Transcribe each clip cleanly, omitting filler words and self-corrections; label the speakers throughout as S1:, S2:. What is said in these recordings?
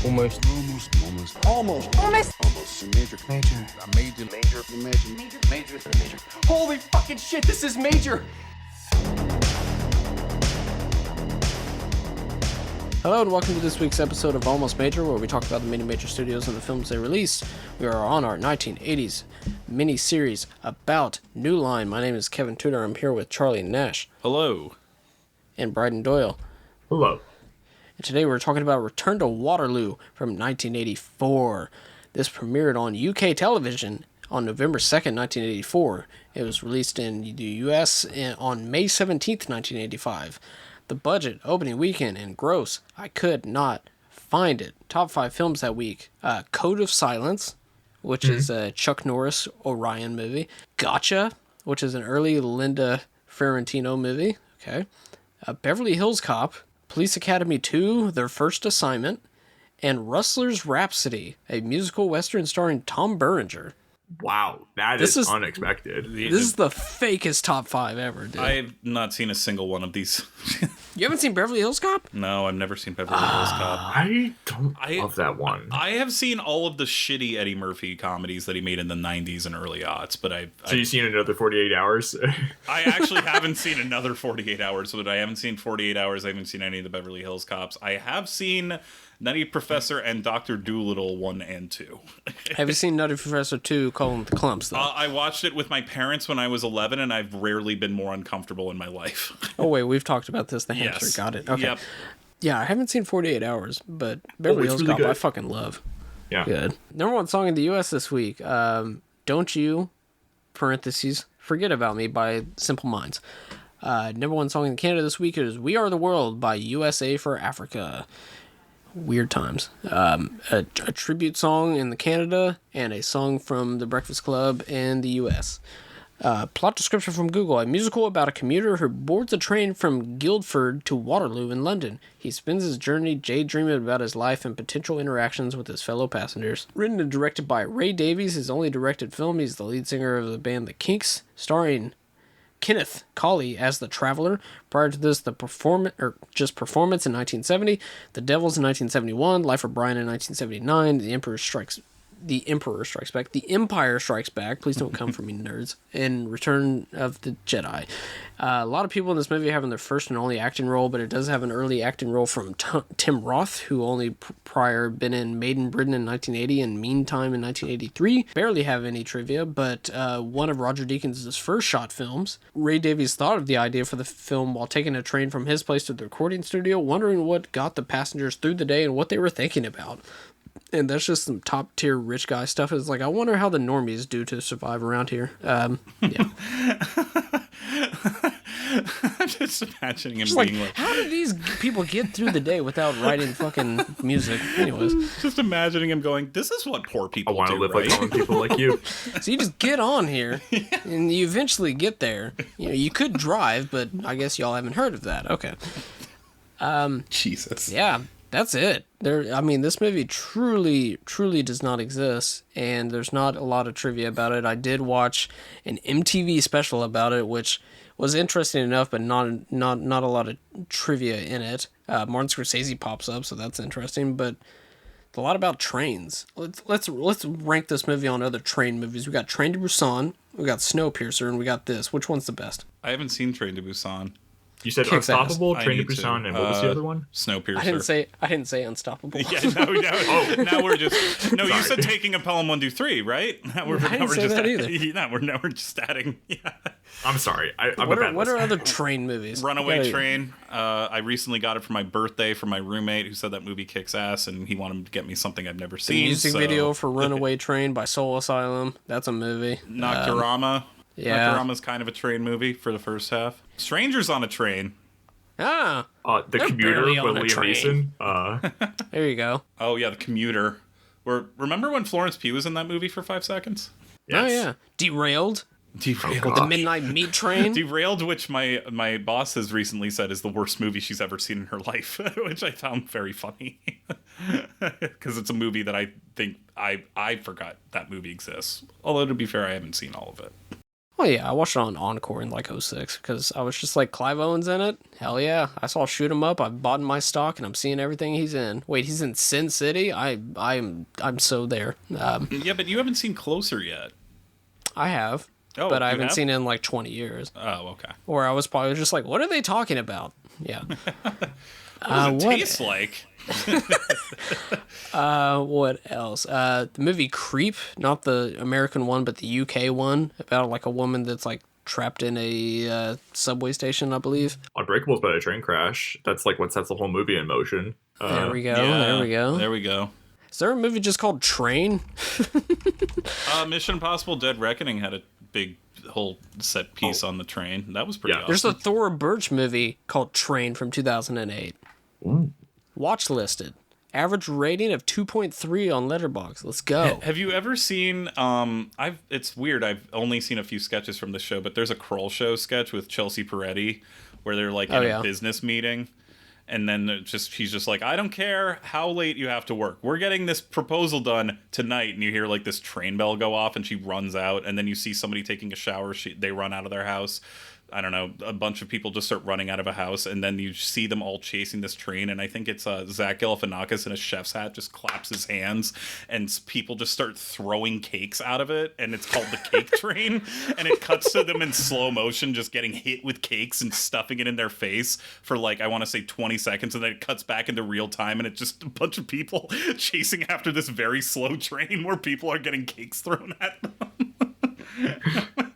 S1: Almost. Major. Holy fucking shit, this is major!
S2: Hello and welcome to this week's episode of Almost Major, where we talk about the many major studios and the films they released. We are on our 1980s mini-series about New Line. My name is Kevin Tudor. I'm here with Charlie Nash.
S3: Hello.
S2: And Bryden Doyle.
S4: Hello.
S2: And today we're talking about Return to Waterloo from 1984. This premiered on UK television on November 2nd, 1984. It was released in the US on May 17th, 1985. The budget, opening weekend, and gross, I could not find it. Top 5 films that week. Code of Silence, which is a Chuck Norris Orion movie. Gotcha, which is an early Linda Ferrantino movie. Okay. Beverly Hills Cop. Police Academy 2, Their First Assignment. And Rustler's Rhapsody, a musical western starring Tom Berenger.
S4: Wow, this is unexpected.
S2: This is the fakest top 5 ever, dude.
S3: I've not seen a single one of these.
S2: You haven't seen Beverly Hills Cop?
S3: No, I've never seen Beverly Hills Cop.
S4: I don't love that one.
S3: I have seen all of the shitty Eddie Murphy comedies that he made in the 90s and early aughts, but
S4: So you've seen another 48 Hours?
S3: I actually haven't seen another 48 Hours, but I haven't seen 48 Hours. I haven't seen any of the Beverly Hills Cops. I have seen Nutty Professor and Dr. Dolittle 1 and 2.
S2: Have you seen Nutty Professor 2, Colin the Clumps, though?
S3: I watched it with my parents when I was 11, and I've rarely been more uncomfortable in my life.
S2: Oh, wait, we've talked about this. The hamster.
S3: Yes.
S2: Got it. Okay.
S3: Yep.
S2: Yeah, I haven't seen 48 Hours, but Beverly Hills
S4: really
S2: Cop
S4: good.
S2: I fucking love.
S4: Yeah.
S2: Good. Number 1 song in the U.S. this week, Don't You, parentheses, Forget About Me by Simple Minds. Number 1 song in Canada this week is We Are the World by USA for Africa. Weird times. A tribute song in the Canada and a song from the Breakfast Club in the U.S. Plot description from Google. A musical about a commuter who boards a train from Guildford to Waterloo in London. He spends his journey daydreaming about his life and potential interactions with his fellow passengers. Written and directed by Ray Davies, his only directed film. He's the lead singer of the band The Kinks, starring Kenneth Colley as the Traveler. Prior to this, performance in 1970, The Devils in 1971, Life of Brian in 1979, The Empire Strikes Back. Please don't come for me, nerds. And Return of the Jedi. A lot of people in this movie having their first and only acting role, but it does have an early acting role from Tim Roth, who only prior been in Made in Britain in 1980 and Meantime in 1983. Barely have any trivia, but one of Roger Deakins' first shot films. Ray Davies thought of the idea for the film while taking a train from his place to the recording studio, wondering what got the passengers through the day and what they were thinking about. And that's just some top tier rich guy stuff. It's like, I wonder how the normies do to survive around here. Yeah.
S3: I'm just imagining him
S2: Just
S3: being
S2: like, how do these people get through the day without writing fucking music? Anyways.
S3: Just imagining him going, this is what poor people
S4: I want to
S3: do,
S4: live
S3: right?
S4: like common people like you.
S2: So you just get on here, and you eventually get there. You know, you could drive, but I guess y'all haven't heard of that. Okay.
S3: Jesus.
S2: Yeah. That's it. This movie truly does not exist, and there's not a lot of trivia about it. I did watch an MTV special about it, which was interesting enough, but not a lot of trivia in it. Martin Scorsese pops up, so that's interesting, but a lot about trains. Let's rank this movie on other train movies. We got Train to Busan, we got Snowpiercer, and we got this. Which one's the best?
S3: I haven't seen Train to Busan.
S4: You said
S2: Kicks
S4: Unstoppable,
S3: ass.
S4: Train to
S3: I need to.
S4: Busan, and what was the other one?
S3: Snowpiercer.
S2: I didn't say Unstoppable.
S3: Yeah, now we're just... No, you said taking a Pelham 1, 2, 3, right? Now we're,
S2: I didn't say that either.
S3: Now we're just adding... Yeah.
S4: I'm sorry. I'm
S2: What
S4: a bad
S2: are
S4: listener.
S2: other train movies?
S3: Runaway Train. I recently got it for my birthday from my roommate who said that movie kicks ass, and he wanted to get me something I've never
S2: The
S3: seen.
S2: music video for Runaway Train by Soul Asylum. That's a movie.
S3: Nocturama.
S2: Yeah.
S3: Nocturama's kind of a train movie for the first half. Strangers on a Train.
S2: Ah,
S4: The
S2: They're
S4: Commuter
S2: barely
S4: with
S2: on a
S4: Liam
S2: train.
S4: Neeson.
S2: there you go.
S3: Oh, yeah, The Commuter. Remember when Florence Pugh was in that movie for 5 seconds?
S2: Oh,
S4: Yes.
S2: yeah. Derailed.
S3: Derailed.
S2: The Midnight Meat Train.
S3: Derailed, which my boss has recently said is the worst movie she's ever seen in her life, which I found very funny. Because it's a movie that I think I forgot that movie exists. Although, to be fair, I haven't seen all of it.
S2: Oh yeah, I watched it on Encore in like '06 because I was just like, Clive Owen's in it. Hell yeah! I saw Shoot 'Em Up. I've bought my stock and I'm seeing everything he's in. Wait, he's in Sin City. I'm so there.
S3: Yeah, but you haven't seen Closer yet.
S2: I have,
S3: Oh,
S2: but I
S3: you
S2: haven't
S3: have?
S2: seen it in like 20 years.
S3: Oh, okay.
S2: Or I was probably just like, what are they talking about? Yeah.
S3: What does it taste like?
S2: What else? The movie Creep, not the American one, but the UK one, about like a woman that's like trapped in a subway station, I believe.
S4: Unbreakable's about a train crash. That's like what sets the whole movie in motion.
S2: There we go.
S3: Yeah,
S2: There we go.
S3: There we go.
S2: Is there a movie just called Train?
S3: Mission Impossible: Dead Reckoning had a big whole set piece on the train. That was pretty
S4: Yeah.
S3: awesome.
S2: There's a Thora Birch movie called Train from 2008. Watch listed. Average rating of 2.3 on Letterboxd. Let's go.
S3: Have you ever seen? It's weird. I've only seen a few sketches from the show, but there's a Kroll Show sketch with Chelsea Peretti where they're like in a business meeting, and then she's just like, I don't care how late you have to work. We're getting this proposal done tonight, and you hear like this train bell go off, and she runs out, and then you see somebody taking a shower. They run out of their house. I don't know, a bunch of people just start running out of a house, and then you see them all chasing this train, and I think it's Zach Galifianakis in a chef's hat just claps his hands, and people just start throwing cakes out of it, and it's called the Cake Train, and it cuts to them in slow motion just getting hit with cakes and stuffing it in their face for like, I want to say 20 seconds, and then it cuts back into real time, and it's just a bunch of people chasing after this very slow train where people are getting cakes thrown at them.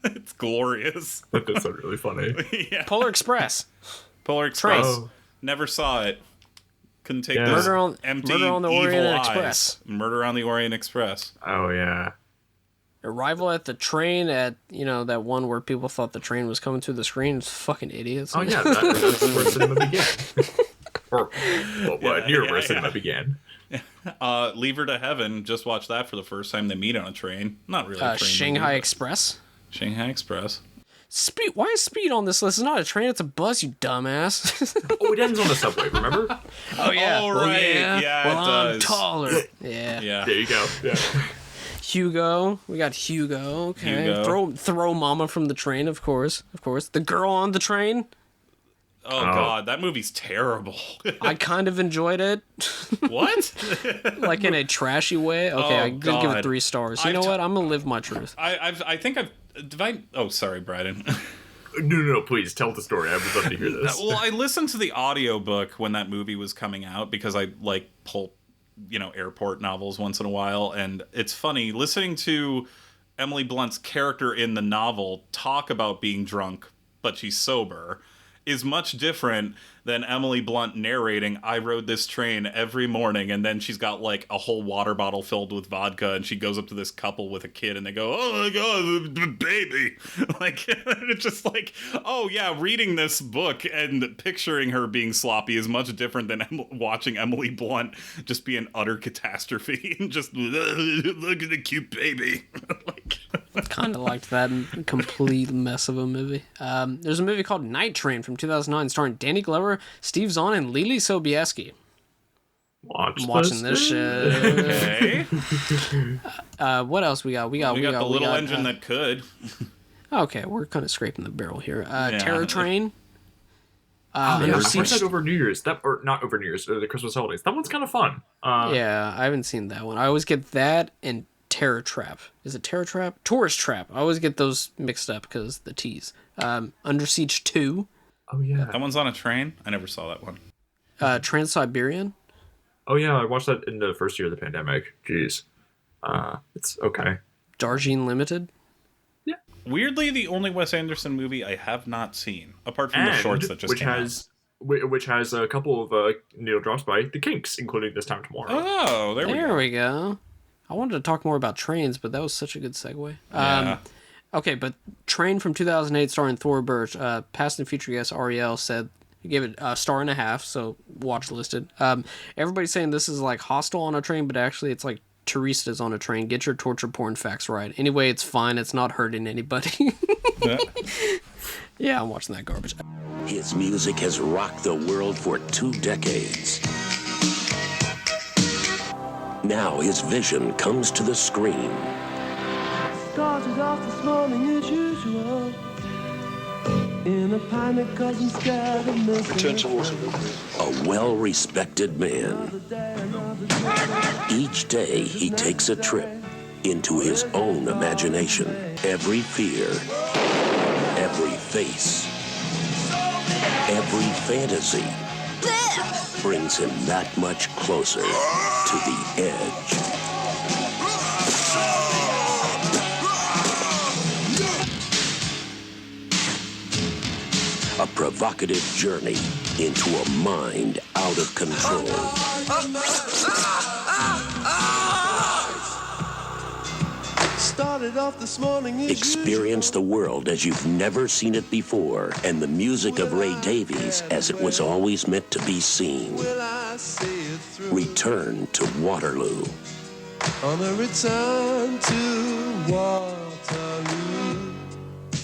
S3: It's glorious.
S4: That does sound really funny.
S3: Yeah.
S2: Polar Express.
S3: Polar Express.
S4: Oh.
S3: Never saw it. Couldn't take
S4: Yeah.
S3: those
S2: Murder on-
S3: empty
S2: Murder on the
S3: evil
S2: Orient
S3: eyes.
S2: Express.
S3: Murder on the Orient Express.
S4: Oh, yeah.
S2: Arrival at the train at, that one where people thought the train was coming through the screen. It's fucking idiots.
S4: Oh, yeah. That's where cinema began. Or, near where cinema began.
S3: Leave to Heaven. Just watched that for the first time. They meet on a train. Not really a train
S2: Shanghai
S3: movie,
S2: Express.
S3: but Shanghai Express.
S2: Speed. Why is Speed on this list? It's not a train. It's a bus. You dumbass.
S4: Oh, it ends on the subway, remember?
S2: Oh yeah.
S3: Oh, right. Yeah,
S2: well,
S3: it
S2: I'm
S3: does.
S2: taller. Yeah.
S3: Yeah.
S4: There you go. Yeah.
S2: Hugo. We got Hugo. Okay.
S3: Hugo.
S2: Throw Mama from the train. Of course. The girl on the train.
S3: Oh, God. That movie's terrible.
S2: I kind of enjoyed it.
S3: What?
S2: Like in a trashy way. Okay,
S3: Oh,
S2: I did give
S3: God.
S2: it 3 stars. You know what? I'm gonna live my truth.
S3: I think I've... Oh, sorry, Bryden.
S4: No, please tell the story. I would love to hear this.
S3: Well, I listened to the audiobook when that movie was coming out because I like pulp, airport novels once in a while, and it's funny listening to Emily Blunt's character in the novel talk about being drunk, but she's sober, is much different than Emily Blunt narrating, I rode this train every morning, and then she's got like a whole water bottle filled with vodka, and she goes up to this couple with a kid, and they go, oh my God, the baby. Like, it's just like, oh yeah, reading this book and picturing her being sloppy is much different than watching Emily Blunt just be an utter catastrophe and just, look at the cute baby. Like,
S2: Kind of liked that complete mess of a movie. There's a movie called Night Train from 2009 starring Danny Glover, Steve Zahn, and Lily Sobieski. I'm watching this shit.
S3: okay.
S2: What else we got? We got
S3: The little engine that could.
S2: Okay, we're kind of scraping the barrel here. Terror Train.
S4: I
S2: Under
S4: watched
S2: Siege.
S4: that over New Year's. Or not over New Year's, the Christmas holidays. That one's kind of fun.
S2: Yeah, I haven't seen that one. I always get that and Terror Trap. Is it Terror Trap? Tourist Trap. I always get those mixed up because the T's. Under Siege 2.
S4: Oh, yeah.
S3: That one's on a train? I never saw that one.
S2: Trans-Siberian.
S4: Oh, yeah, I watched that in the first year of the pandemic. Jeez. It's okay.
S2: Darjeeling Limited.
S3: Weirdly, the only Wes Anderson movie I have not seen, apart from the shorts that just came out.
S4: Which has a couple of needle drops by The Kinks, including This Time Tomorrow.
S3: Oh, there we go.
S2: I wanted to talk more about trains, but that was such a good segue.
S3: Yeah.
S2: Okay, but Train from 2008 starring Thora Birch. Past and future guest Ariel said he gave it a 1.5 stars, so watch listed. Everybody's saying this is like Hostel on a train, but actually it's like Teresa's on a train. Get your torture porn facts right. Anyway, it's fine. It's not hurting anybody. Yeah, I'm watching that garbage.
S5: His music has rocked the world for 2 decades. Now his vision comes to the screen.
S6: Stars Started off this morning as usual. In a panic cause I'm scared of missing.
S5: Return to Waterloo. A well-respected man. Each day he takes a trip into his own imagination. Every fear, every face, every fantasy brings him that much closer to the edge. A provocative journey into a mind out of control.
S6: Started off this morning as
S5: Experience the world as you've never seen it before, and the music of Ray Davies as it was always meant to be seen. Return to Waterloo.
S6: On a return to Waterloo.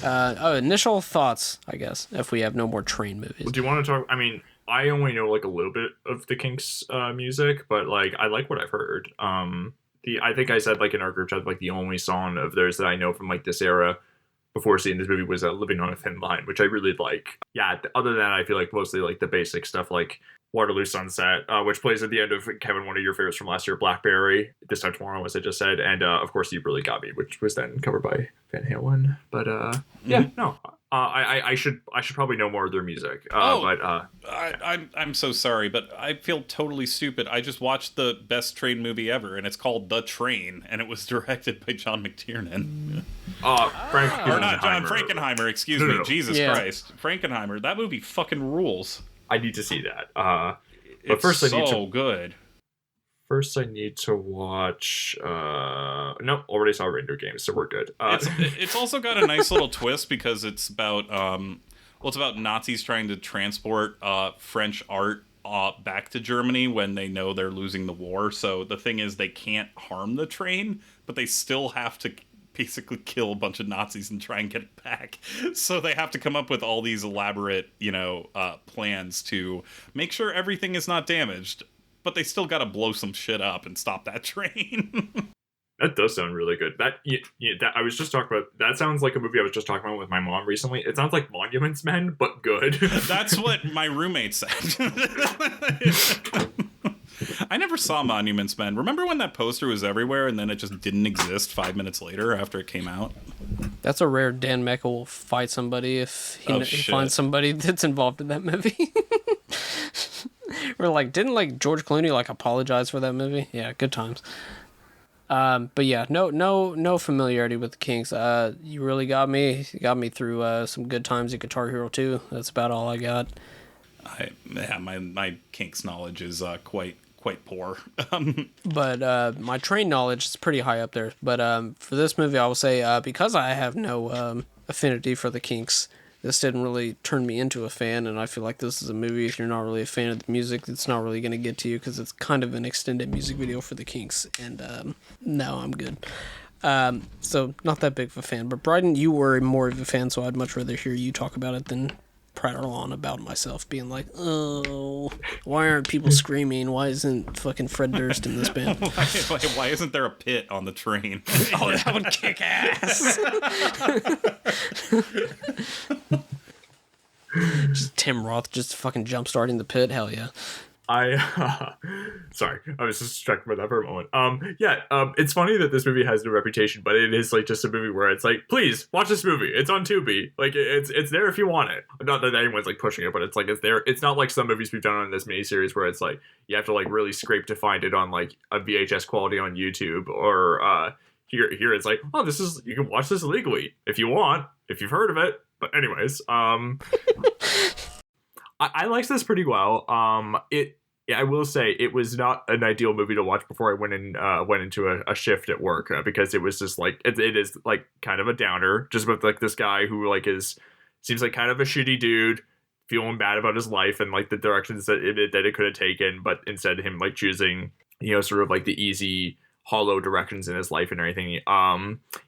S2: Initial thoughts, I guess, if we have no more train movies.
S4: Do you want to talk? I mean, I only know like a little bit of the Kinks music, but like I like what I've heard. I think I said like in our group chat, like the only song of theirs that I know from like this era before seeing this movie was Living on a Thin Line, which I really like. Yeah, other than that, I feel like mostly like the basic stuff like Waterloo Sunset, which plays at the end of, Kevin, one of your favorites from last year, Blackberry, This Time Tomorrow, as I just said, and of course You Really Got Me, which was then covered by Van Halen. But yeah, no. I should probably know more of their music.
S3: I'm so sorry, but I feel totally stupid. I just watched the best train movie ever, and it's called The Train, and it was directed by John McTiernan. Frankenheimer. Excuse me. Jesus Christ, Frankenheimer. That movie fucking rules.
S4: I need to see that.
S3: But first, I need to good.
S4: First, I need to watch. Nope, already saw Reindeer Games, so we're good.
S3: It's also got a nice little twist because it's about it's about Nazis trying to transport French art back to Germany when they know they're losing the war. So the thing is, they can't harm the train, but they still have to basically kill a bunch of Nazis and try and get it back. So they have to come up with all these elaborate, plans to make sure everything is not damaged. But they still got to blow some shit up and stop that train.
S4: That does sound really good. That I was just talking about. That sounds like a movie I was just talking about with my mom recently. It sounds like Monuments Men, but good.
S3: That's what my roommate said. I never saw Monuments Men. Remember when that poster was everywhere and then it just didn't exist 5 minutes later after it came out?
S2: That's a rare Dan Mecca will fight somebody if he finds somebody that's involved in that movie. We're like, didn't George Clooney apologize for that movie? Yeah, good times. But yeah, no familiarity with the Kinks. You really got me. You got me through some good times at Guitar Hero 2. That's about all I got.
S3: My Kinks knowledge is quite poor.
S2: But my train knowledge is pretty high up there. But for this movie, I will say because I have no affinity for the Kinks, this didn't really turn me into a fan, and I feel like this is a movie, if you're not really a fan of the music, it's not really going to get to you, because it's kind of an extended music video for the Kinks, and no, I'm good. So, not that big of a fan. But Bryden, you were more of a fan, so I'd much rather hear you talk about it than prattle on about myself, being like, oh, why aren't people screaming? Why isn't fucking Fred Durst in this band?
S3: Why isn't there a pit on the train?
S2: Oh, that would kick ass. Just Tim Roth just fucking jump starting the pit. Hell yeah.
S4: Sorry, I was just distracted by that for a moment. It's funny that this movie has no reputation, but it is just a movie where it's like, please watch this movie. It's on Tubi. It's there if you want it. Not that anyone's pushing it, but it's it's there. It's not like some movies we've done on this miniseries where it's you have to really scrape to find it on a VHS quality on YouTube, or here it's oh, this is, you can watch this illegally if you want, if you've heard of it. But anyways, I liked this pretty well. I will say it was not an ideal movie to watch before I went into a shift at work, because it was just it is kind of a downer, just with this guy who seems like kind of a shitty dude, feeling bad about his life and the directions that it could have taken, but instead him choosing sort of the easy hollow directions in his life and everything.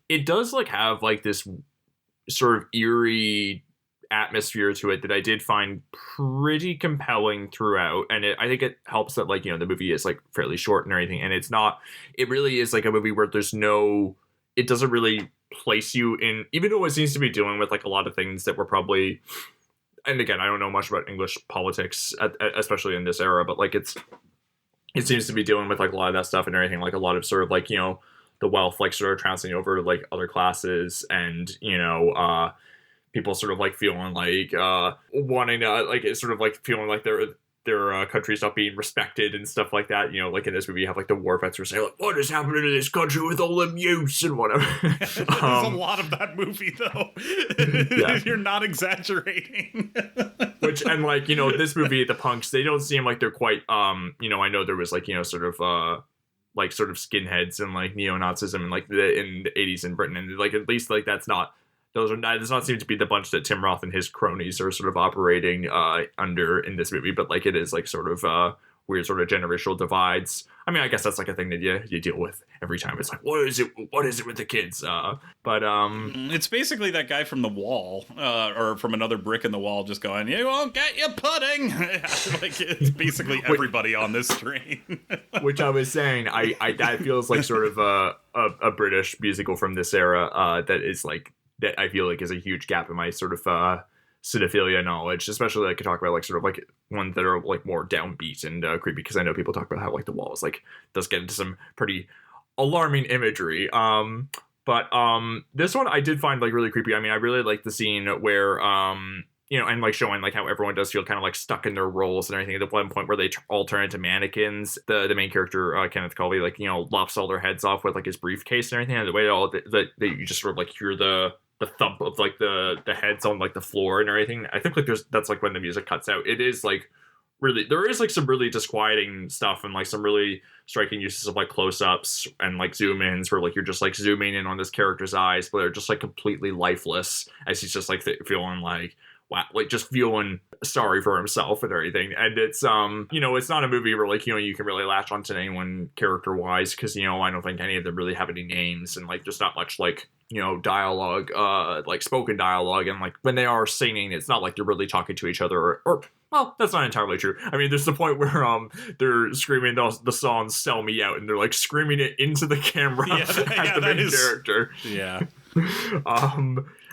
S4: It does have this sort of eerie atmosphere to it that I did find pretty compelling throughout, and I think it helps that the movie is fairly short and everything, and it really is a movie where it doesn't really place you in, even though it seems to be dealing with like a lot of things that were probably, and again, I don't know much about English politics, especially in this era, but like it seems to be dealing with like a lot of that stuff and everything, like a lot of sort of like, you know, the wealth like sort of trouncing over like other classes, and, you know, people sort of like feeling like wanting to like, it's sort of like feeling like their country's not being respected and stuff like that. You know, like in this movie, you have like the war vets who say like, "What is happening to this country with all them youths and whatever."
S3: There's a lot of that movie, though. Yeah. You're not exaggerating.
S4: Which, and like, you know, this movie, the punks, they don't seem like they're quite. You know, I know there was like, you know, sort of like sort of skinheads and like neo-Nazism and like in the 80s in Britain, and like at least like that's not. Those are not, does not seem to be the bunch that Tim Roth and his cronies are sort of operating under in this movie, but like it is like sort of weird sort of generational divides. I mean, I guess that's like a thing that you deal with every time. It's like, what is it with the kids? But
S3: it's basically that guy from The Wall, or from Another Brick in the Wall, just going, "You won't get your pudding." Like it's basically everybody on this train.
S4: Which I was saying, I that feels like sort of a British musical from this era that is like. That I feel like is a huge gap in my sort of cinephilia knowledge, especially like I talk about like sort of like ones that are like more downbeat and creepy, because I know people talk about how like The Wall is like does get into some pretty alarming imagery. But this one I did find like really creepy. I mean, I really like the scene where you know, and like showing like how everyone does feel kind of like stuck in their roles and everything. At the one point where they all turn into mannequins, the main character Kenneth Colby, like, you know, lops all their heads off with like his briefcase and everything, and the way all that you just sort of like hear the thump of like the heads on like the floor and everything. I think like that's like when the music cuts out. It is like really, there is like some really disquieting stuff and like some really striking uses of like close-ups and like zoom-ins where like you're just like zooming in on this character's eyes, but they're just like completely lifeless as he's just like feeling like, wow, like just feeling sorry for himself and everything. And it's you know, it's not a movie where like, you know, you can really latch onto anyone character wise, because, you know, I don't think any of them really have any names, and like there's not much like, you know, dialogue, like spoken dialogue, and like when they are singing, it's not like they're really talking to each other, or well, that's not entirely true. I mean, there's the point where they're screaming the song "Sell Me Out," and they're like screaming it into the camera at the main character.
S3: Yeah.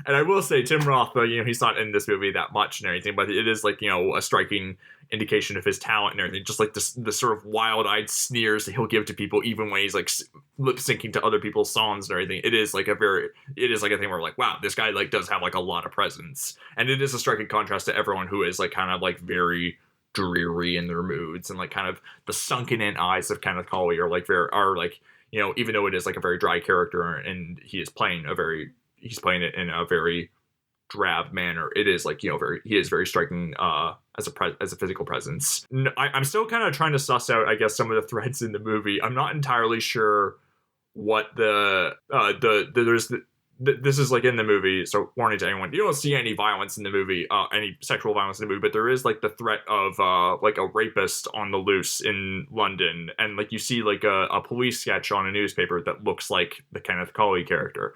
S4: And I will say, Tim Roth, you know, he's not in this movie that much and everything, but it is like, you know, a striking indication of his talent and everything. Just like the sort of wild-eyed sneers that he'll give to people, even when he's like lip syncing to other people's songs and everything. It is like a thing where like, wow, this guy like does have like a lot of presence, and it is a striking contrast to everyone who is like kind of like very dreary in their moods, and like kind of the sunken in eyes of Kenneth Colby are like you know, even though it is like a very dry character and he's playing it in a very drab manner, it is like, you know, he is very striking as a physical presence. I'm still kind of trying to suss out, I guess, some of the threads in the movie. I'm not entirely sure what this is like in the movie, so warning to anyone, you don't see any violence in the movie, any sexual violence in the movie, but there is like the threat of like a rapist on the loose in London, and like you see like a police sketch on a newspaper that looks like the Kenneth Colby character.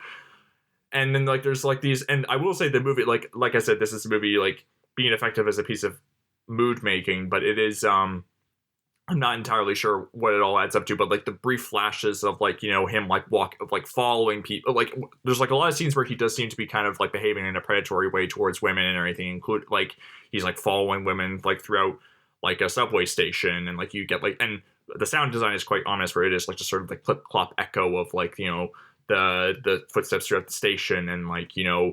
S4: And then like there's like these, and I will say the movie, like I said, this is a movie like being effective as a piece of mood making, but it is I'm not entirely sure what it all adds up to, but like the brief flashes of like, you know, him like following people, like there's like a lot of scenes where he does seem to be kind of like behaving in a predatory way towards women and everything, include like he's like following women like throughout like a subway station, and like you get like, and the sound design is quite honest, where it is like just sort of like clip clop echo of like, you know, the footsteps throughout the station, and like, you know,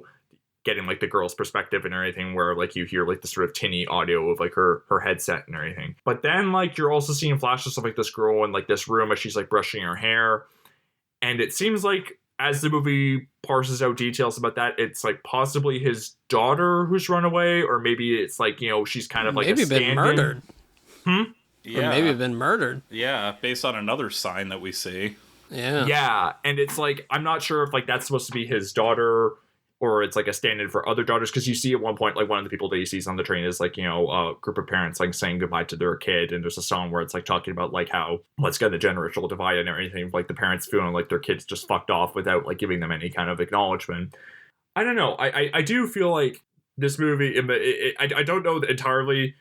S4: getting like the girl's perspective and everything, where like you hear like the sort of tinny audio of like her headset and everything. But then like you're also seeing flashes of like this girl in like this room as she's like brushing her hair, and it seems like as the movie parses out details about that, it's like possibly his daughter who's run away, or maybe it's like, you know, she's kind of like
S2: maybe been murdered.
S3: Yeah.
S2: Or maybe been murdered.
S3: Yeah, based on another sign that we see.
S4: Yeah, and it's like, I'm not sure if like that's supposed to be his daughter, or it's like a stand-in for other daughters, because you see at one point like one of the people that he sees on the train is like, you know, a group of parents like saying goodbye to their kid, and there's a song where it's like talking about like how let's get the generational divide and everything, like the parents feeling like their kids just fucked off without like giving them any kind of acknowledgement. I don't know. I do feel like this movie, I don't know entirely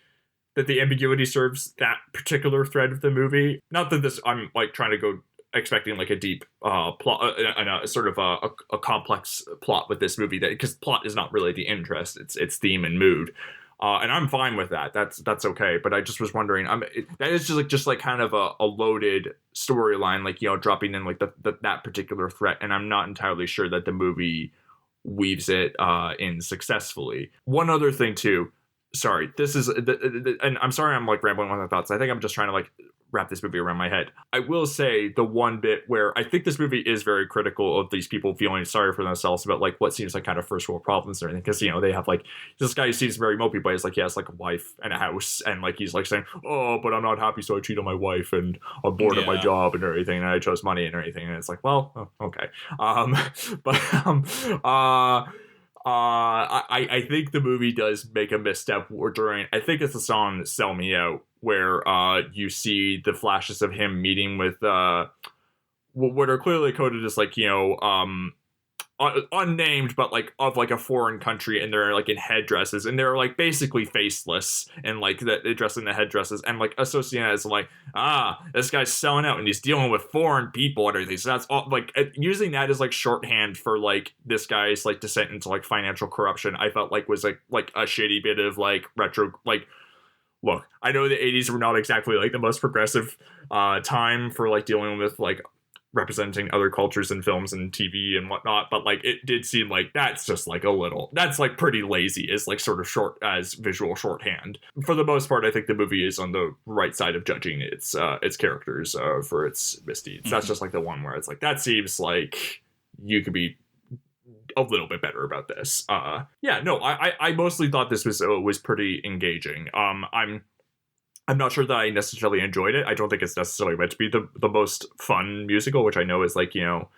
S4: that the ambiguity serves that particular thread of the movie. Not that I'm like trying to go expecting like a deep plot and a sort of a complex plot with this movie, that because plot is not really the interest, it's theme and mood. And I'm fine with that. That's okay. But I just was wondering, that is just like kind of a loaded storyline, like, you know, dropping in like that particular threat. And I'm not entirely sure that the movie weaves it in successfully. One other thing too. Sorry, this is, and I'm sorry I'm like rambling on my thoughts. I think I'm just trying to like wrap this movie around my head. I will say the one bit where I think this movie is very critical of these people feeling sorry for themselves about like what seems like kind of first world problems or anything, because, you know, they have like this guy who seems very mopey, but he's like, he has like a wife and a house, and like he's like saying, oh, but I'm not happy, so I cheat on my wife, and I'm bored of my job and everything, and I chose money and everything, and it's like, well, okay. I think the movie does make a misstep during, I think it's the song "Sell Me Out," where you see the flashes of him meeting with what are clearly coded as like, you know, unnamed, but like of like a foreign country, and they're like in headdresses, and they're like basically faceless, and like they dress in the headdresses, and like associated as like, this guy's selling out and he's dealing with foreign people and everything. So that's all, like using that as like shorthand for like this guy's like descent into like financial corruption, I felt like was like a shitty bit of like retro, like, look, I know the 80s were not exactly like the most progressive time for like dealing with like representing other cultures in films and TV and whatnot, but like it did seem like that's just like that's like pretty lazy as like sort of short as visual shorthand. For the most part, I think the movie is on the right side of judging its characters for its misdeeds. Mm-hmm. That's just like the one where it's like, that seems like you could be a little bit better about this. I mostly thought this was pretty engaging. I'm not sure that I necessarily enjoyed it. I don't think it's necessarily meant to be the most fun musical, which I know is like, you know,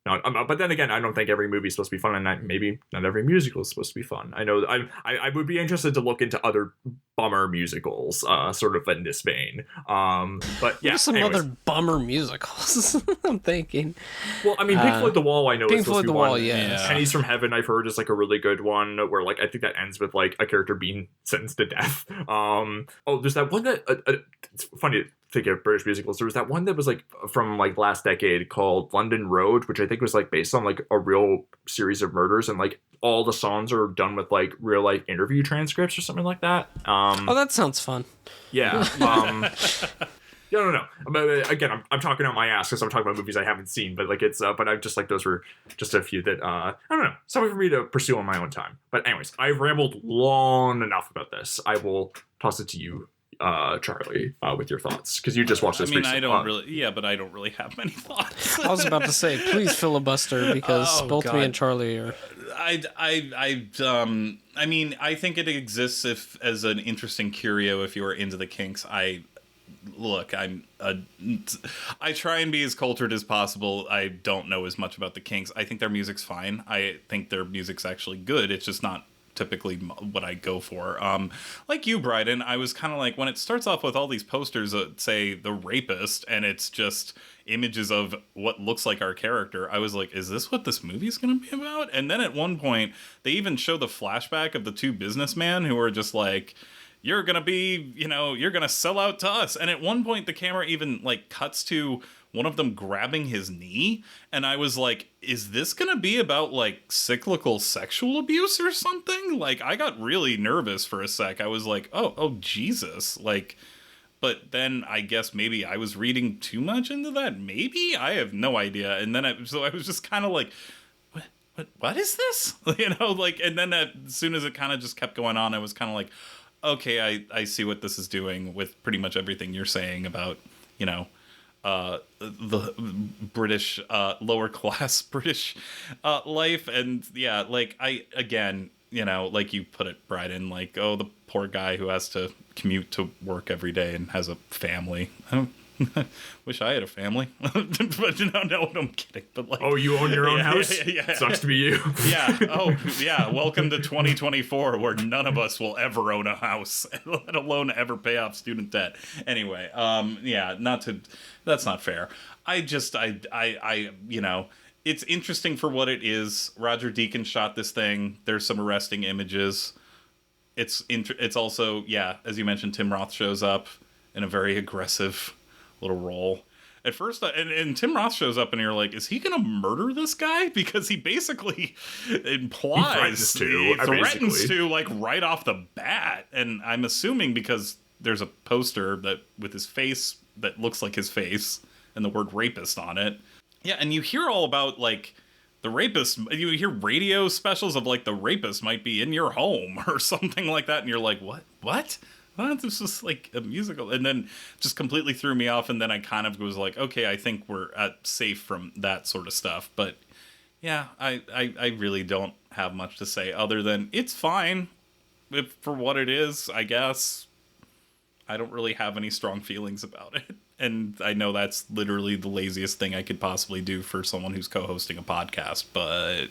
S4: not. But then again, I don't think every movie is supposed to be fun, and maybe not every musical is supposed to be fun. I know I would be interested to look into other bummer musicals, sort of in this vein. But yeah,
S2: some other bummer musicals. I'm thinking.
S4: Well, I mean, Pink Floyd The Wall, I know
S2: Pink Floyd The Wall, yeah.
S4: Pennies from Heaven, I've heard, is like a really good one where like I think that ends with like a character being sentenced to death. There's that one that it's funny to think of British musicals. There was that one that was like from like last decade called London Road, which I think was like based on like a real series of murders, and like all the songs are done with like real life interview transcripts or something like that.
S2: That sounds fun.
S4: Yeah. No. But again, I'm talking out my ass because I'm talking about movies I haven't seen, but like it's but I just like those were just a few that I don't know, something for me to pursue on my own time. But anyways, I've rambled long enough about this. I will toss it to you, Charlie, with your thoughts, because you just watched this.
S3: I mean, I don't really have many thoughts.
S2: I was about to say, please filibuster, because both me and Charlie are.
S3: I mean, I think it exists as an interesting curio if you are into the Kinks. I try and be as cultured as possible. I don't know as much about the Kinks. I think their music's fine. I think their music's actually good. It's just not typically what I go for. Like you, Bryden, I was kind of like, when it starts off with all these posters that say The Rapist, and it's just images of what looks like our character, I was like, is this what this movie's going to be about? And then at one point, they even show the flashback of the two businessmen who are just like, you're going to be, you know, you're going to sell out to us. And at one point, the camera even like cuts to one of them grabbing his knee, and I was like, is this gonna be about like cyclical sexual abuse or something? Like, I got really nervous for a sec. I was like, oh Jesus, like, but then I guess maybe I was reading too much into that. Maybe, I have no idea. And then so I was just kind of like, what is this? You know, like, and then as soon as it kind of just kept going on, I was kind of like, okay, I see what this is doing with pretty much everything you're saying about, you know, the British lower class British life. And yeah, like, I, again, you know, like you put it, Bryden, like, oh, the poor guy who has to commute to work every day and has a family. I don't wish I had a family. But no, I'm kidding. But like,
S4: oh, you own your own house?
S3: Yeah.
S4: Sucks to be you.
S3: Yeah. Oh, yeah. Welcome to 2024, where none of us will ever own a house, let alone ever pay off student debt. Anyway, yeah, that's not fair. I you know, it's interesting for what it is. Roger Deakins shot this thing. There's some arresting images. It's also, yeah, as you mentioned, Tim Roth shows up in a very aggressive little role. At first, and Tim Roth shows up, and you're like, is he going to murder this guy? Because he basically implies he threatens to, like, right off the bat. And I'm assuming because there's a poster that with his face that looks like his face and the word rapist on it. Yeah, and you hear all about, like, the rapist. You hear radio specials of, like, the rapist might be in your home or something like that. And you're like, what? Well, this is like a musical, and then just completely threw me off. And then I kind of was like, okay, I think we're safe from that sort of stuff. But yeah, I really don't have much to say other than it's fine for what it is, I guess. I don't really have any strong feelings about it. And I know that's literally the laziest thing I could possibly do for someone who's co-hosting a podcast, but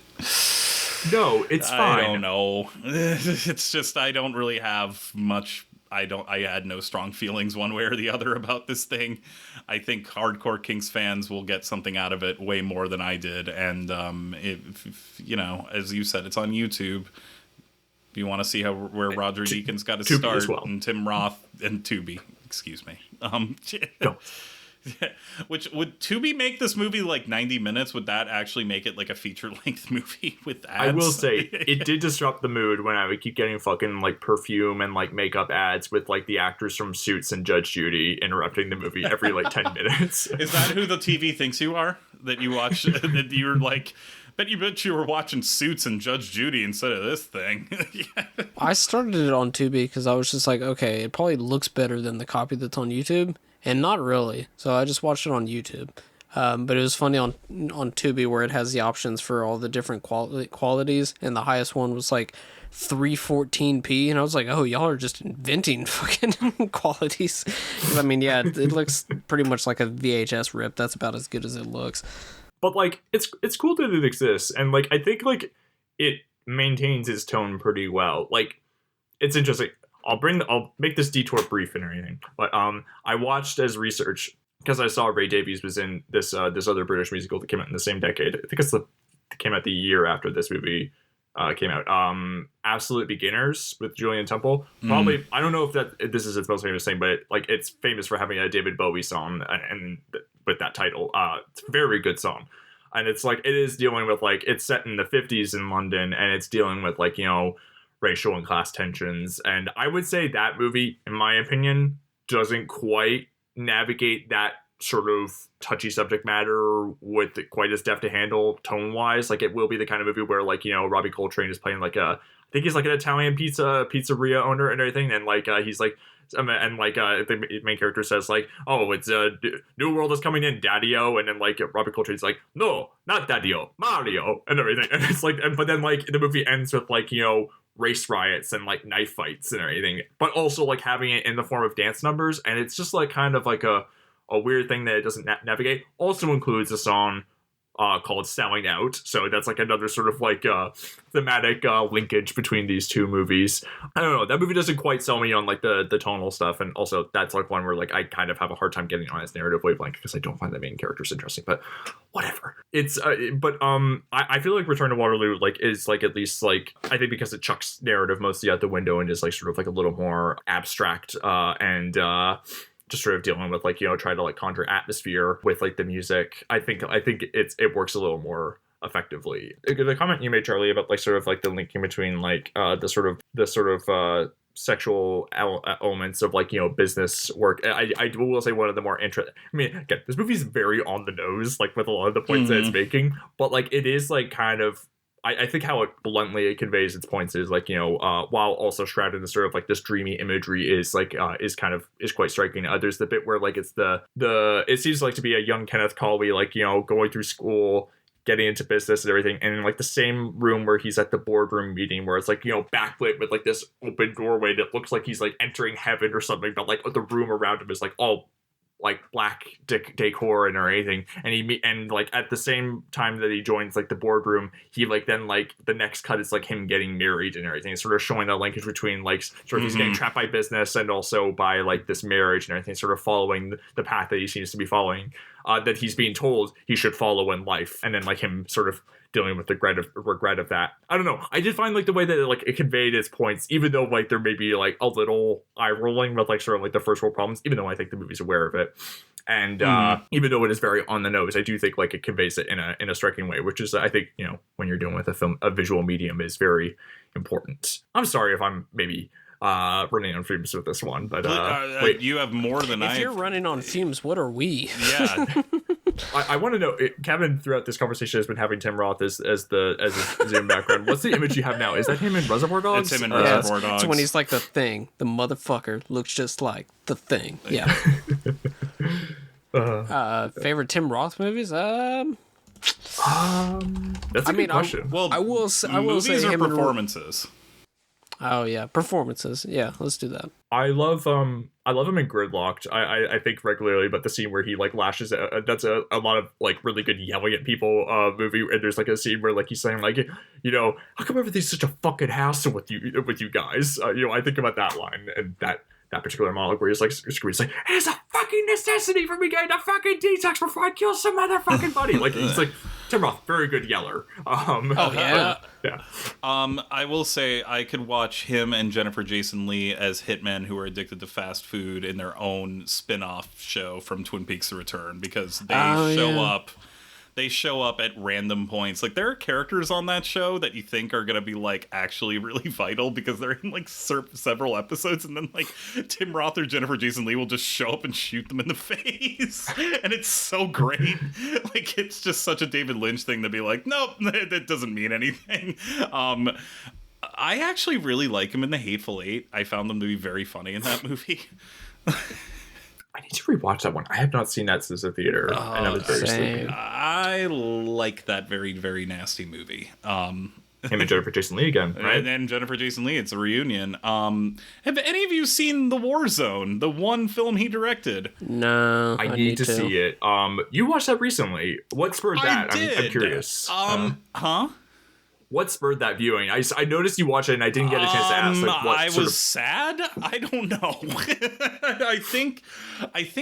S4: no, it's fine.
S3: I don't know. It's just, I don't really have much. I had no strong feelings one way or the other about this thing. I think hardcore Kinks fans will get something out of it way more than I did. And, if you know, as you said, it's on YouTube. If you want to see where Roger Deakins got his
S4: Tubi
S3: start,
S4: as well.
S3: and Tim Roth and Tubi, excuse me.
S4: No.
S3: Which would Tubi make this movie like 90 minutes? Would that actually make it like a feature-length movie with ads?
S4: I will say it did disrupt the mood when I would keep getting fucking like perfume and like makeup ads with like the actors from Suits and Judge Judy interrupting the movie every like 10 minutes.
S3: Is that who the TV thinks you are? That you watch? That you're like? Bet you were watching Suits and Judge Judy instead of this thing. Yeah.
S2: I started it on Tubi because I was just like, okay, it probably looks better than the copy that's on YouTube, and not really. So I just watched it on YouTube. But it was funny on Tubi where it has the options for all the different qualities, and the highest one was like 314p, and I was like, oh, y'all are just inventing fucking qualities. I mean, yeah, it looks pretty much like a VHS rip. That's about as good as it looks.
S4: But like it's cool that it exists, and like I think like it maintains its tone pretty well. Like it's interesting. I'll make this detour brief and everything. But I watched as research because I saw Ray Davies was in this other British musical that came out in the same decade. I think it came out the year after this movie came out. Absolute Beginners with Julian Temple. Probably I don't know if this is its most famous thing, but it's famous for having a David Bowie song and with that title. It's a very good song. And it's like it is dealing with like it's set in the 50s in London, and it's dealing with like, you know, racial and class tensions. And I would say that movie, in my opinion, doesn't quite navigate that sort of touchy subject matter with quite as deft to handle tone wise. Like it will be the kind of movie where like, you know, Robbie Coltrane is playing like I think he's like an Italian pizzeria owner and everything, and like he's like, and like the main character says like, oh, it's a new world is coming in, Daddy-O, and then like Robbie Coltrane's like, no, not Daddy-O, Mario, and everything. And it's like, but then like the movie ends with like, you know, race riots and like knife fights and everything, but also like having it in the form of dance numbers, and it's just like kind of like a weird thing that it doesn't navigate. Also includes a song called Selling Out, so that's like another sort of like thematic linkage between these two movies. I don't know, that movie doesn't quite sell me on like the tonal stuff, and also that's like one where like I kind of have a hard time getting on its narrative wavelength because I don't find the main characters interesting, but whatever. It's I feel like Return to Waterloo like is like at least like I think because it chucks narrative mostly out the window and is like sort of like a little more abstract and just sort of dealing with like, you know, trying to like conjure atmosphere with like the music. I think it works a little more effectively. The comment you made, Charlie, about like sort of like the linking between like the sort of sexual elements of like, you know, business work. I will say one of the more interesting. I mean, again, this movie's very on the nose, like with a lot of the points that it's making, but like it is like kind of. I think how it bluntly conveys its points is like, you know, while also shrouded in sort of like this dreamy imagery is like is quite striking. There's the bit where like it's the it seems like to be a young Kenneth Colby, like, you know, going through school, getting into business and everything, and in like the same room where he's at the boardroom meeting where it's like, you know, backlit with like this open doorway that looks like he's like entering heaven or something, but like the room around him is like all like black decor and or anything, and like at the same time that he joins like the boardroom, he like then like the next cut is like him getting married and everything, sort of showing that linkage between like sort of he's getting trapped by business and also by like this marriage and everything, sort of following the path that he seems to be following. that he's being told he should follow in life, and then like him sort of dealing with the regret of that. I don't know. I did find like the way that it conveyed its points, even though like there may be like a little eye rolling with like sort of like the first world problems, even though I think the movie's aware of it. And even though it is very on the nose, I do think like it conveys it in a striking way, which is, I think, when you're dealing with a visual medium, is very important. I'm sorry if I'm maybe running on fumes with this one, but wait,
S3: you have more than I.
S2: If you're running on fumes, what are we?
S3: Yeah.
S4: I want to know, Kevin, throughout this conversation, has been having Tim Roth as his Zoom background. What's the image you have now? Is that him in Reservoir Dogs?
S3: It's him in Reservoir Dogs.
S2: It's when he's like the Thing. The motherfucker looks just like the Thing. Yeah. Favorite Tim Roth movies?
S4: That's a good question.
S3: Well,
S2: I will say
S3: movies or
S2: him
S3: performances.
S2: Oh yeah, performances. Yeah, let's do that.
S4: I love him in Gridlocked. I think regularly about the scene where he like lashes at, that's a lot of like really good yelling at people movie, and there's like a scene where like he's saying like, how come everything's such a fucking hassle with you guys? I think about that line and that particular monologue where he's like screaming, like, it's a fucking necessity for me getting a fucking detox before I kill some motherfucking buddy. Like he's like, Tim Roth, very good yeller.
S2: Yeah.
S4: Yeah.
S3: I will say I could watch him and Jennifer Jason Leigh as hitmen who are addicted to fast food in their own spin-off show from Twin Peaks: The Return, because they show up. They show up at random points. Like, there are characters on that show that you think are going to be, like, actually really vital because they're in, like, several episodes, and then, like, Tim Roth or Jennifer Jason Leigh will just show up and shoot them in the face. And it's so great. Like, it's just such a David Lynch thing to be like, nope, that doesn't mean anything. I actually really like him in The Hateful Eight. I found them to be very funny in that movie.
S4: I need to rewatch that one. I have not seen that since the theater, and I was very sleepy.
S3: I like that very, very nasty movie.
S4: Him and Jennifer Jason Leigh again, right?
S3: And Jennifer Jason Leigh, it's a reunion. Have any of you seen The War Zone, the one film he directed?
S2: No,
S4: I need to see it. You watched that recently. What spurred that?
S3: I did.
S4: I'm curious.
S3: Huh?
S4: What spurred that viewing? I noticed you watched it, and I didn't get a chance to ask. Like, what
S3: I was sad. I don't know. I think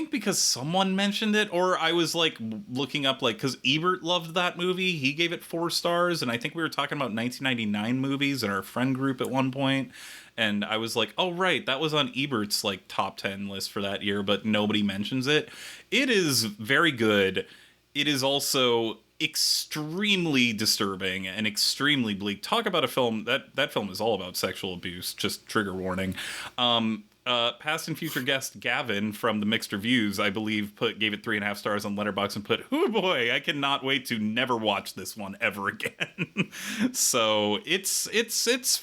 S3: because someone mentioned it, or I was like looking up, like, because Ebert loved that movie. He gave it 4 stars, and I think we were talking about 1999 movies in our friend group at one point. And I was like, oh, right, that was on Ebert's like top 10 list for that year, but nobody mentions it. It is very good. It is also extremely disturbing and extremely bleak. Talk about a film that film is all about sexual abuse. Just trigger warning. Past and future guest Gavin from the Mixed Reviews, I believe, gave it 3.5 stars on Letterboxd and put, "Oh boy, I cannot wait to never watch this one ever again." So it's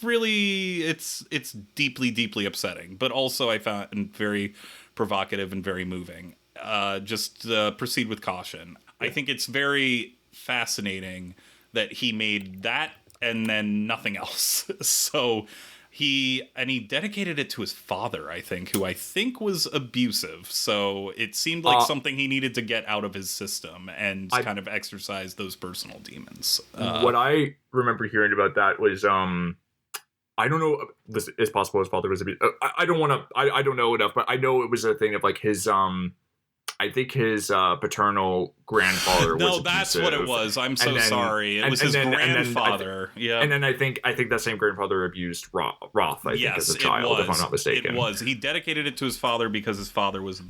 S3: really deeply upsetting, but also I found very provocative and very moving. Just proceed with caution. I think it's very fascinating that he made that and then nothing else. So he dedicated it to his father, I think, who I think was abusive. So it seemed like something he needed to get out of his system and kind of exercise those personal demons.
S4: What I remember hearing about that was I don't know. This is possible. His father was abusive. I don't know enough, but I know it was a thing of like his I think his paternal grandfather was abusive.
S3: No, that's what it was. I'm so sorry. It was his grandfather. Yeah.
S4: And then I think that same grandfather abused Roth, I think, as a child, if I'm not mistaken.
S3: It was. He dedicated it to his father because his father was,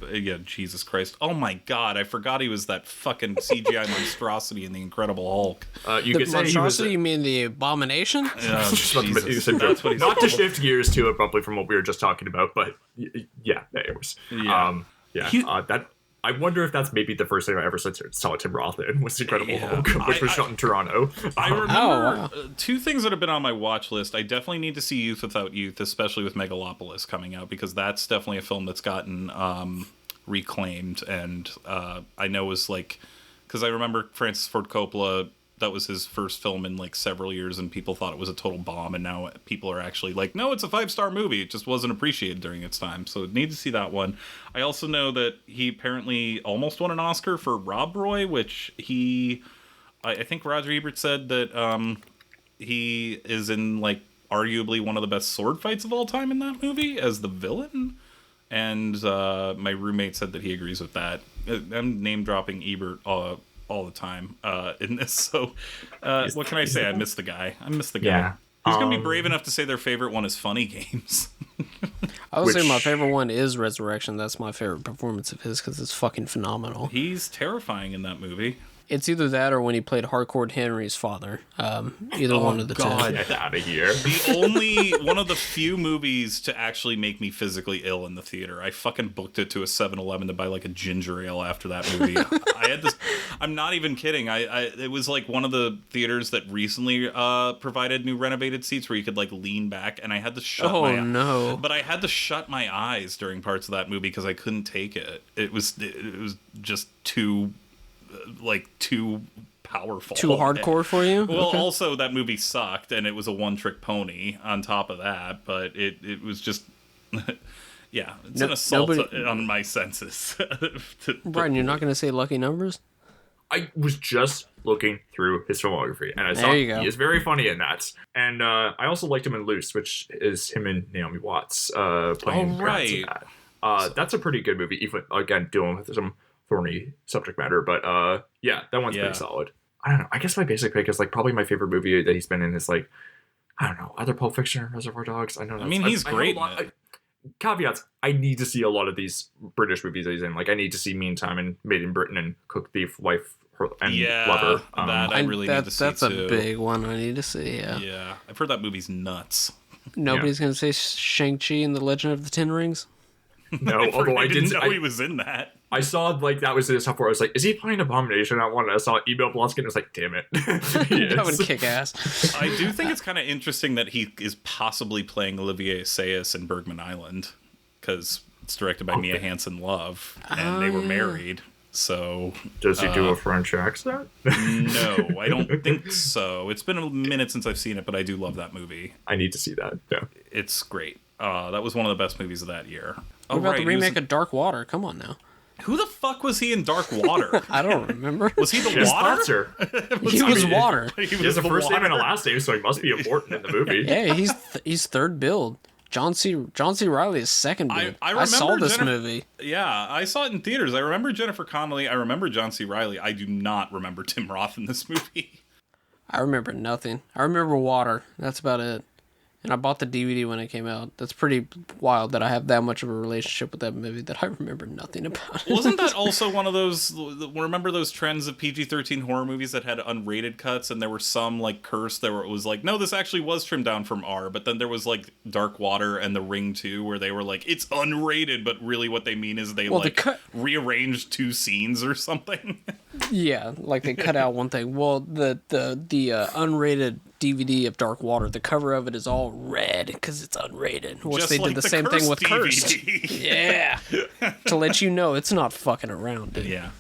S3: Jesus Christ. Oh my God, I forgot he was that fucking CGI monstrosity in The Incredible Hulk.
S2: You could say monstrosity, you mean the abomination?
S3: Jesus. That's what he's
S4: not to shift gears too abruptly from what we were just talking about, but yeah, anyways. I wonder if that's maybe the first thing I ever saw Tim Roth in was Incredible Hulk, which was shot in Toronto.
S3: I remember 2 things that have been on my watch list. I definitely need to see Youth Without Youth, especially with Megalopolis coming out, because that's definitely a film that's gotten reclaimed. And I know was like, because I remember Francis Ford Coppola, that was his first film in like several years, and people thought it was a total bomb, and now people are actually like, no, it's a 5-star movie. It just wasn't appreciated during its time. So need to see that one. I also know that he apparently almost won an Oscar for Rob Roy, which I think Roger Ebert said that he is in like arguably one of the best sword fights of all time in that movie as the villain. And my roommate said that he agrees with that. I'm name dropping Ebert all the time in this. So what can I say? I miss the guy.
S4: Yeah.
S3: He's going to be brave enough to say their favorite one is Funny Games.
S2: I would say my favorite one is Resurrection. That's my favorite performance of his because it's fucking phenomenal.
S3: He's terrifying in that movie.
S2: It's either that or when he played Hardcore Henry's father. Either one of the two.
S4: Get out of here.
S3: The only one of the few movies to actually make me physically ill in the theater. I fucking booked it to a 7-Eleven to buy like a ginger ale after that movie. I had this. I'm not even kidding. It was like one of the theaters that recently provided new renovated seats where you could like lean back, and I had to shut my eyes.
S2: No.
S3: But I had to shut my eyes during parts of that movie because I couldn't take it. It was just too powerful.
S2: Too hardcore for you?
S3: Well,
S2: Okay.
S3: also that movie sucked, and it was a one-trick pony on top of that, but it was just... yeah, it's an assault on my senses.
S2: Brian, you're not going to say Lucky Numbers?
S4: I was just looking through his filmography, and I saw
S2: There you go.
S4: he is very funny in that. And I also liked him in Loose, which is him and Naomi Watts playing parents in that. That's a pretty good movie, even, again, dealing with some thorny subject matter, but yeah, that one's pretty solid. I don't know, I guess my basic pick is like probably my favorite movie that he's been in is like, I don't know, either Pulp Fiction or Reservoir Dogs. I know.
S3: I mean, he's great.
S4: Caveats: I need to see a lot of these British movies that he's in. Like, I need to see Meantime and Made in Britain and Cook Thief, Wife and Lover.
S3: That I really need to see
S2: that's
S3: too.
S2: a big one I need to see.
S3: Yeah, I've heard that movie's nuts.
S2: Nobody's going to say Shang-Chi and the Legend of the Ten Rings?
S4: No, although I
S3: didn't know he was in that.
S4: I saw like that was the stuff where I was like, is he playing Abomination? I wanted. I saw Email Blonsky and I was like, damn it.
S2: That would kick ass.
S3: I do think it's kind of interesting that he is possibly playing Olivier Assayas in Bergman Island because it's directed by Mia Hansen-Love and they were married. So
S4: does he do a French accent?
S3: No, I don't think so. It's been a minute since I've seen it, but I do love that movie.
S4: I need to see that. Yeah,
S3: it's great. That was one of the best movies of that year.
S2: What about the remake of Dark Water? Come on now.
S3: Who the fuck was he in Dark Water?
S2: I don't remember.
S3: Was he the water?
S2: He was water.
S4: He has a first name and a last name, so he must be important in the movie.
S2: Yeah, he's third build. John C. Reilly is second build. I saw this movie.
S3: Yeah, I saw it in theaters. I remember Jennifer Connelly. I remember John C. Reilly. I do not remember Tim Roth in this movie.
S2: I remember nothing. I remember Water. That's about it. And I bought the DVD when it came out. That's pretty wild that I have that much of a relationship with that movie that I remember nothing about it.
S3: Wasn't that also one of those, remember those trends of PG-13 horror movies that had unrated cuts, and there were some, like, cursed that it was like, no, this actually was trimmed down from R, but then there was, like, Dark Water and The Ring 2, where they were like, it's unrated, but really what they mean is they, rearranged two scenes or something.
S2: Yeah, like they cut out one thing. Well, the unrated DVD of Dark Water, the cover of it is all red because it's unrated. Which
S3: just
S2: they
S3: like
S2: did the same thing with Cursed.
S3: Yeah.
S2: To let you know it's not fucking around, dude.
S3: Yeah.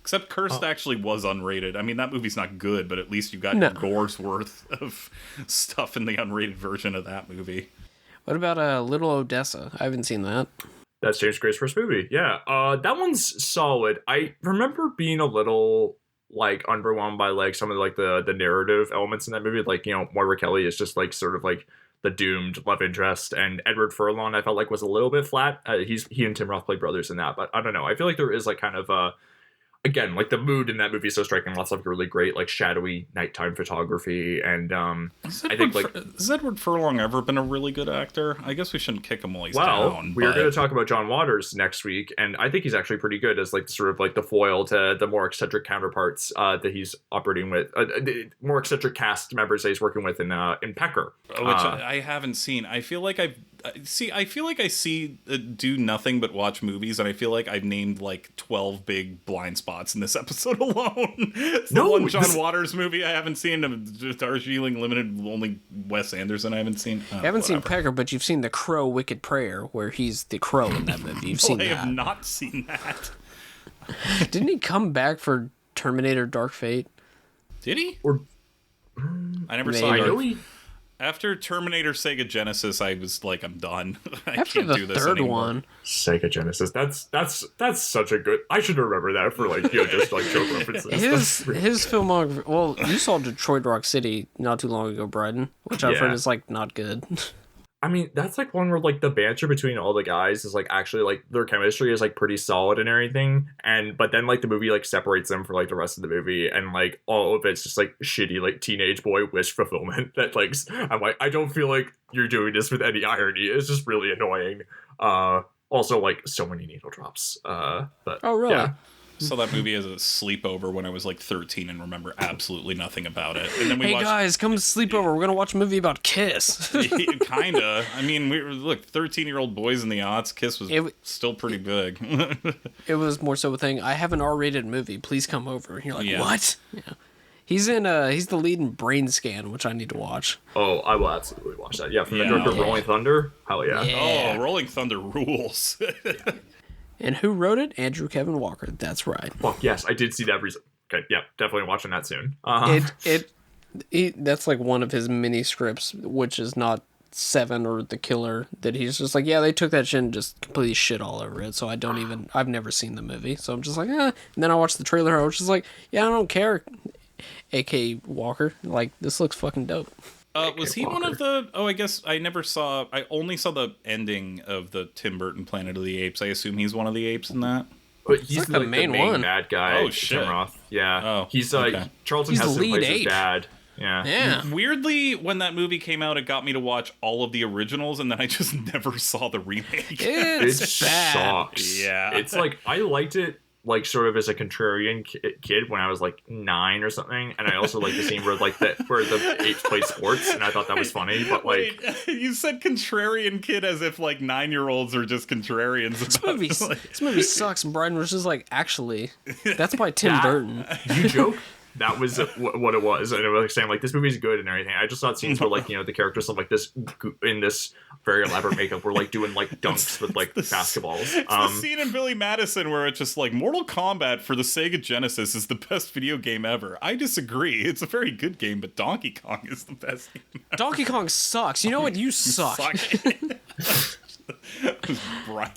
S3: Except Cursed actually was unrated. I mean, that movie's not good, but at least you got your gore's worth of stuff in the unrated version of that movie.
S2: What about Little Odessa? I haven't seen that.
S4: That's James Gray's first movie. Yeah, that one's solid. I remember being a little like underwhelmed by like some of like the narrative elements in that movie. Like, you know, Moira Kelly is just like sort of like the doomed love interest, and Edward Furlong I felt like was a little bit flat. He and Tim Roth play brothers in that, but I don't know. I feel like there is like kind of again, like the mood in that movie is so striking. Lots of really great, like shadowy nighttime photography, and I think like
S3: has Edward Furlong ever been a really good actor? I guess we shouldn't kick him while he's down.
S4: We're going to talk about John Waters next week, and I think he's actually pretty good as like sort of like the foil to the more eccentric counterparts that he's operating with, the more eccentric cast members that he's working with in Pecker,
S3: which I haven't seen. I feel like I do nothing but watch movies, and I feel like I've named like 12 big blind spots in this episode alone. It's the one John Waters movie I haven't seen, Darjeeling Limited, only Wes Anderson I haven't seen.
S2: You haven't seen Pecker, but you've seen The Crow, Wicked Prayer, where he's the crow in that movie. You've seen that.
S3: I have not seen that.
S2: Didn't he come back for Terminator Dark Fate?
S3: Did he? I never
S2: Maybe.
S3: saw After Terminator Sega Genesis, I was like, I'm done. I can't do this
S2: third
S3: anymore.
S2: one,
S4: Sega Genesis. That's such a good. I should remember that for like, you know, just like joke references.
S2: His filmography. Well, you saw Detroit Rock City not too long ago, Bryden, which I've heard is like not good.
S4: I mean, that's like one where like the banter between all the guys is like actually like their chemistry is like pretty solid and everything. But then like the movie like separates them for like the rest of the movie, and like all of it's just like shitty like teenage boy wish fulfillment that like I'm like, I don't feel like you're doing this with any irony. It's just really annoying. Also like so many needle drops. But
S2: oh really?
S4: Yeah.
S3: Saw that movie as a sleepover when I was like 13 and remember absolutely nothing about it. And then we
S2: hey
S3: watched...
S2: guys, come to sleepover. We're gonna watch a movie about Kiss.
S3: Kinda. I mean, we were, look, 13-year-old boys in the aughts. Kiss was still pretty big.
S2: It was more so a thing. I have an R-rated movie. Please come over. And you're like,
S3: Yeah.
S2: what? Yeah. He's the lead in Brain Scan, which I need to watch.
S4: Oh, I will absolutely watch that. Yeah, from the
S3: Yeah.
S4: director of Rolling Thunder. Hell yeah.
S2: Yeah.
S3: Oh, Rolling Thunder rules.
S2: And who wrote it? Andrew Kevin Walker. That's right.
S4: Fuck yes, I did see that recently. Okay, yeah, definitely watching that soon.
S2: That's like one of his mini scripts, which is not Seven or The Killer, that he's just like, yeah, they took that shit and just completely shit all over it. So I've never seen the movie. So I'm just like, eh. And then I watched the trailer. I was just like, yeah, I don't care. A.K. Walker. Like, this looks fucking dope.
S3: Was he one of the... Oh, I guess I only saw the ending of the Tim Burton Planet of the Apes. I assume he's one of the apes in that.
S4: But he's
S2: like
S4: the
S2: main
S4: main
S2: one.
S4: bad guy.
S3: Oh, shit.
S4: Tim Roth. Yeah.
S3: Oh,
S4: he's
S3: okay.
S4: Charlton
S2: He's the
S4: Heston
S2: lead
S4: plays his
S2: ape.
S4: dad. Yeah.
S2: Yeah.
S3: Weirdly, when that movie came out, it got me to watch all of the originals, and then I just never saw the remake.
S2: It's
S4: It
S2: bad.
S4: sucks.
S3: Yeah.
S4: It's like, I liked it, like, sort of as a contrarian kid when I was, like, 9 or something. And I also liked the scene where the apes play sports, and I thought that was funny. But, like...
S3: Wait, you said contrarian kid as if, like, 9-year-olds are just contrarians.
S2: This movie sucks. And Brian was just like, actually, that's by Tim Burton.
S4: You joke? That was what it was, and it was like saying like this movie's good and everything. I just thought scenes where like the characters of like this in this very elaborate makeup were like doing like dunks with like basketballs.
S3: It's the scene in Billy Madison where it's just like Mortal Kombat for the Sega Genesis is the best video game ever. I disagree. It's a very good game, but Donkey Kong is the best game ever.
S2: Donkey Kong sucks. You know what? You suck.
S3: Brian.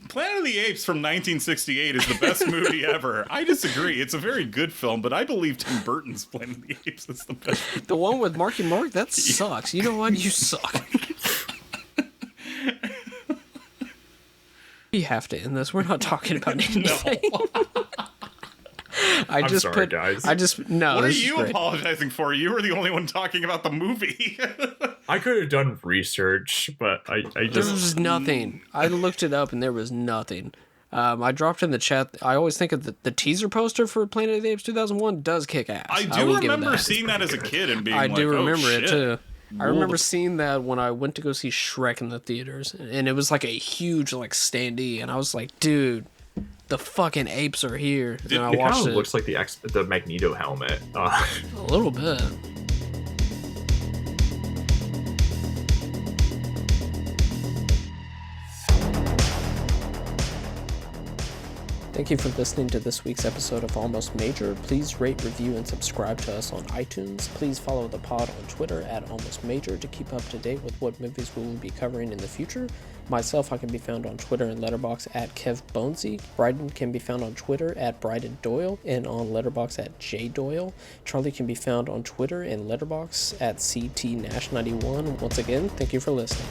S3: Planet of the Apes from 1968 is the best movie ever. I disagree. It's a very good film, but I believe Tim Burton's Planet of the Apes is the best.
S2: The one with Marky Mark? That sucks. You know what? You suck. We have to end this. We're not talking about anything.
S4: I'm sorry, guys.
S2: No.
S3: What are you apologizing for? You were the only one talking about the movie.
S4: I could have done research, but I
S2: There was nothing. I looked it up and there was nothing. I dropped in the chat. I always think of the teaser poster for Planet of the Apes 2001 does kick ass.
S3: I do remember seeing that as a kid and being
S2: I
S3: like,
S2: do remember
S3: oh,
S2: it
S3: shit.
S2: too. I remember seeing that when I went to go see Shrek in the theaters, and it was like a huge like standee, and I was like, dude, the fucking apes are here. And I
S4: it
S2: watched
S4: kind
S2: it.
S4: of looks like the Magneto helmet.
S2: A little bit. Thank you for listening to this week's episode of Almost Major. Please rate, review, and subscribe to us on iTunes. Please follow the pod on Twitter at Almost Major to keep up to date with what movies we will be covering in the future. Myself, I can be found on Twitter and Letterboxd at KevBonesy. Bryden can be found on Twitter at Bryden Doyle and on Letterboxd at JDoyle. Charlie can be found on Twitter and Letterboxd at CTNash91. Once again, thank you for listening.